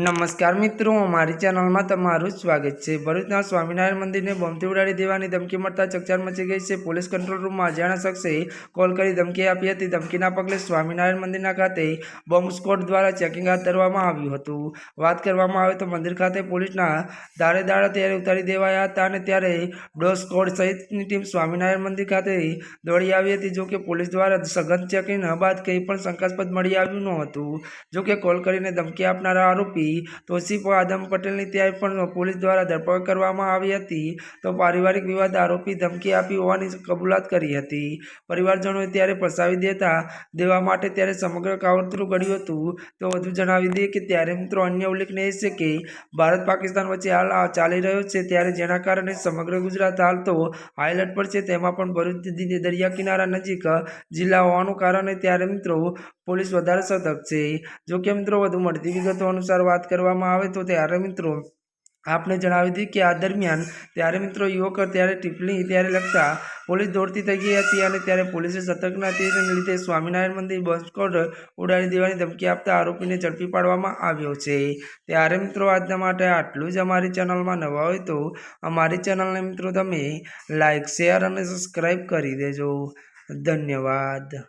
नमस्कार मित्रों, हमारी चैनल में तमारू स्वागत है। भरूचना स्वामीनारायण मंदिर ने बमथी उड़ाड़ी देवानी धमकी मळता चकचार मची गई है। पोलीस कंट्रोल रूम में अजाण्या शख्से कॉल कर धमकी आपी हती। धमकीना पगले स्वामीनारायण मंदिर खाते बॉम्ब स्क्वॉड द्वारा चेकिंग हाथ धरवामां आव्युं हतुं। वात करवामां आवे तो मंदिर खाते पोलीसना दाड़े दाड़ा त्यारे उतारी देवाया हता अने त्यारे डॉग स्क्वॉड सहितनी टीम स्वामीनारायण मंदिर खाते दौड़ी आवी हती। जो कि पोलीस द्वारा सघन चेकिंग बाद कंई पण शंकास्पद मळी आव्युं न हतुं। जो कि कॉल करीने धमकी आपनारा आरोपी तौसीफ आदम पटेलनी त्यारे पण पोलीस द्वारा धरपकड़ करवामां आवी हती। तो पारिवारिक विवाद आरोपी धमकी आपी होवानी कबूलात करी हती। परिवारजनोए त्यारे फसावी देवा माटे त्यारे समग्र कावतरू घड्युं हतुं। तो वधु जणावी दे के त्यारे मित्रों अन्य उल्लेखनीय छे के भारत पाकिस्तान वच्चे हाल चाली रह्यो छे त्यारे जेना कारणे समग्र गुजरात हाल तो हाईलाइट पर छे। तेमां पण भरूच दरिया किनारा नजीक जिल्ला होवानुं कारणे त्यारे मित्रों पोलीस वधारे सतर्क छे। जो कि मित्रों वधु मळती विगतो अनुसार बात करवामां आवे तो त्यारे मित्रों आपने जणावी दी कि आ दरमियान त्यारे मित्रों युवक त्यारे टिप्पणी त्यारे लगता पोलीस दौड़ती थई गई हती अने त्यारे पोलीसे सतर्कताने लीधे स्वामीनारायण मंदिर बॉम्ब स्क्वॉड उड़ाड़ी देवानी धमकी आपता आरोपीने झड़पी पाडवामां आव्यो छे। त्यारे मित्रों आजना माटे आटલું જ। अमारी चेनलमां नवा होय तो अमारी चेनलने मित्रों तमे लाइक शेर अने सब्सक्राइब करी देजो। धन्यवाद।